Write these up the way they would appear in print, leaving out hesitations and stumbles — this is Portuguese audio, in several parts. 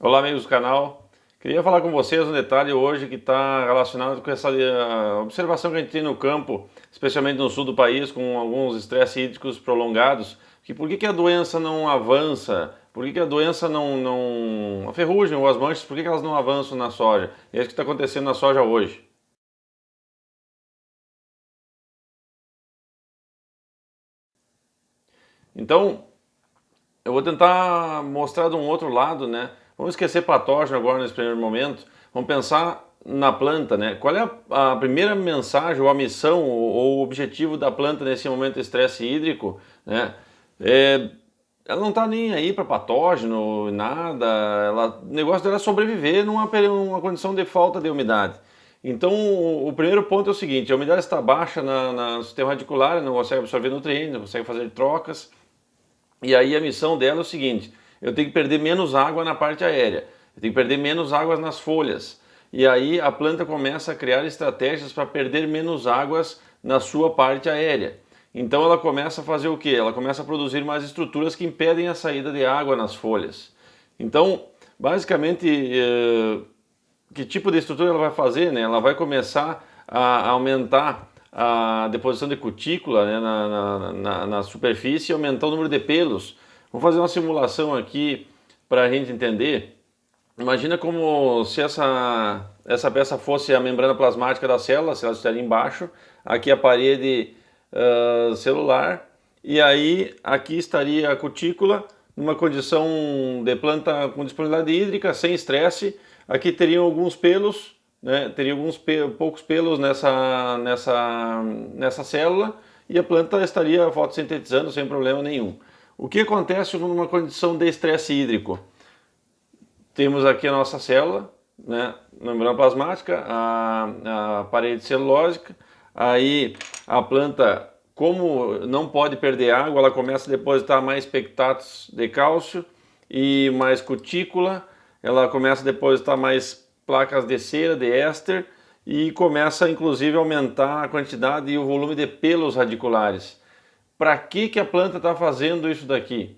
Olá, amigos do canal. Queria falar com vocês um detalhe hoje que está relacionado com essa observação que a gente tem no campo, especialmente no sul do país, com alguns estresses hídricos prolongados. Por que a doença não avança? Por que a doença a ferrugem ou as manchas, por que elas não avançam na soja? É isso que está acontecendo na soja hoje. Então, eu vou tentar mostrar de um outro lado, né? Vamos esquecer patógeno agora nesse primeiro momento. Vamos pensar na planta, né? Qual é a primeira mensagem ou a missão ou o objetivo da planta nesse momento de estresse hídrico, né? Ela não está nem aí para patógeno, nada. O negócio dela é sobreviver numa condição de falta de umidade. Então, o primeiro ponto é o seguinte: a umidade está baixa no sistema radicular, não consegue absorver nutrientes, não consegue fazer trocas. E aí a missão dela é o seguinte: eu tenho que perder menos água na parte aérea, eu tenho que perder menos águas nas folhas. E aí a planta começa a criar estratégias para perder menos águas na sua parte aérea. Então ela começa a fazer o quê? Ela começa a produzir mais estruturas que impedem a saída de água nas folhas. Então, basicamente, que tipo de estrutura ela vai fazer, né? Ela vai começar a aumentar a deposição de cutícula, né, na superfície e aumentar o número de pelos. Vou fazer uma simulação aqui para a gente entender. Imagina como se essa peça fosse a membrana plasmática da célula, se ela estiver embaixo, aqui a parede celular, e aí aqui estaria a cutícula numa condição de planta com disponibilidade hídrica, sem estresse. Aqui teriam alguns pelos, né? Teria poucos pelos nessa célula, e a planta estaria fotossintetizando sem problema nenhum. O que acontece numa condição de estresse hídrico? Temos aqui a nossa célula, né? Membrana plasmática, a parede celulósica. Aí a planta, como não pode perder água, ela começa a depositar mais pectatos de cálcio e mais cutícula. Ela começa a depositar mais placas de cera, de éster, e começa inclusive a aumentar a quantidade e o volume de pelos radiculares. Para que a planta está fazendo isso daqui?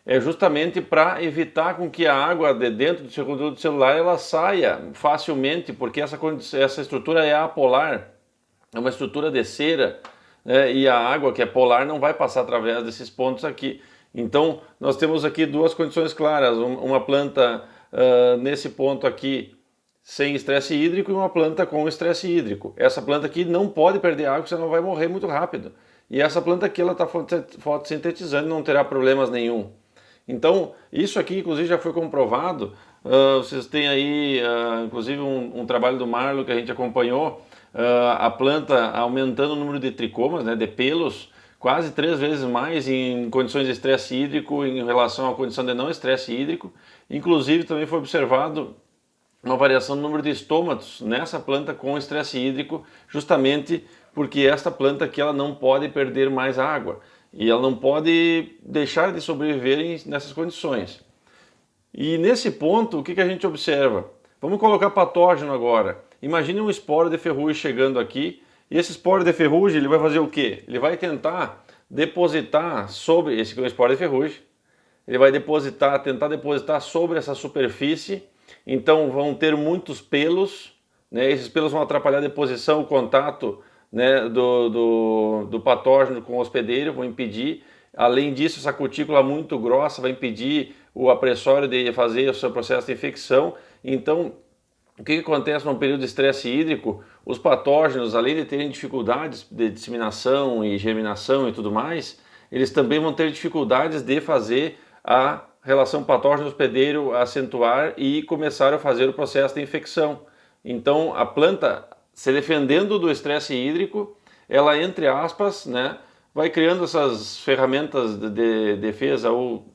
É justamente para evitar com que a água de dentro do seu conteúdo celular ela saia facilmente, porque essa estrutura é apolar, é uma estrutura de cera, né? E a água que é polar não vai passar através desses pontos aqui. Então nós temos aqui duas condições claras: uma planta nesse ponto aqui sem estresse hídrico e uma planta com estresse hídrico. Essa planta aqui não pode perder água, senão ela vai morrer muito rápido. E essa planta aqui ela está fotossintetizando e não terá problemas nenhum. Então, isso aqui, inclusive, já foi comprovado. Vocês têm aí, inclusive, um trabalho do Marlo que a gente acompanhou, a planta aumentando o número de tricomas, né, de pelos, quase 3 vezes mais em condições de estresse hídrico em relação à condição de não estresse hídrico. Inclusive, também foi observado uma variação no número de estômatos nessa planta com estresse hídrico, justamente porque esta planta aqui ela não pode perder mais água. E ela não pode deixar de sobreviver nessas condições. E nesse ponto, o que a gente observa? Vamos colocar patógeno agora. Imagine um esporo de ferrugem chegando aqui, e esse esporo de ferrugem ele vai fazer o quê? Ele vai tentar depositar sobre, esse aqui é um esporo de ferrugem, ele vai tentar depositar sobre essa superfície. Então vão ter muitos pelos, né? Esses pelos vão atrapalhar a deposição, o contato, né, do patógeno com o hospedeiro, vão impedir. Além disso, essa cutícula muito grossa vai impedir o apressório de fazer o seu processo de infecção. Então, o que acontece num período de estresse hídrico? Os patógenos, além de terem dificuldades de disseminação e germinação e tudo mais, eles também vão ter dificuldades de fazer a relação patógeno-hospedeiro acentuar e começar a fazer o processo de infecção. Então, a planta, se defendendo do estresse hídrico, ela, entre aspas, né, vai criando essas ferramentas de defesa ou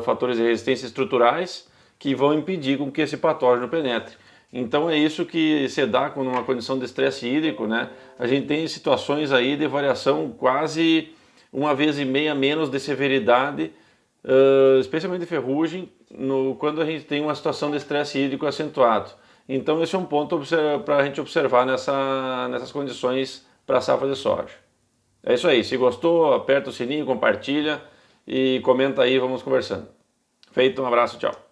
fatores de resistência estruturais que vão impedir com que esse patógeno penetre. Então é isso que se dá com uma condição de estresse hídrico, né? A gente tem situações aí de variação quase 1,5 vezes menos de severidade, especialmente de ferrugem, quando a gente tem uma situação de estresse hídrico acentuado. Então esse é um ponto para a gente observar nessas condições para a safra de soja. É isso aí, se gostou, aperta o sininho, compartilha e comenta aí, vamos conversando. Feito, um abraço, tchau.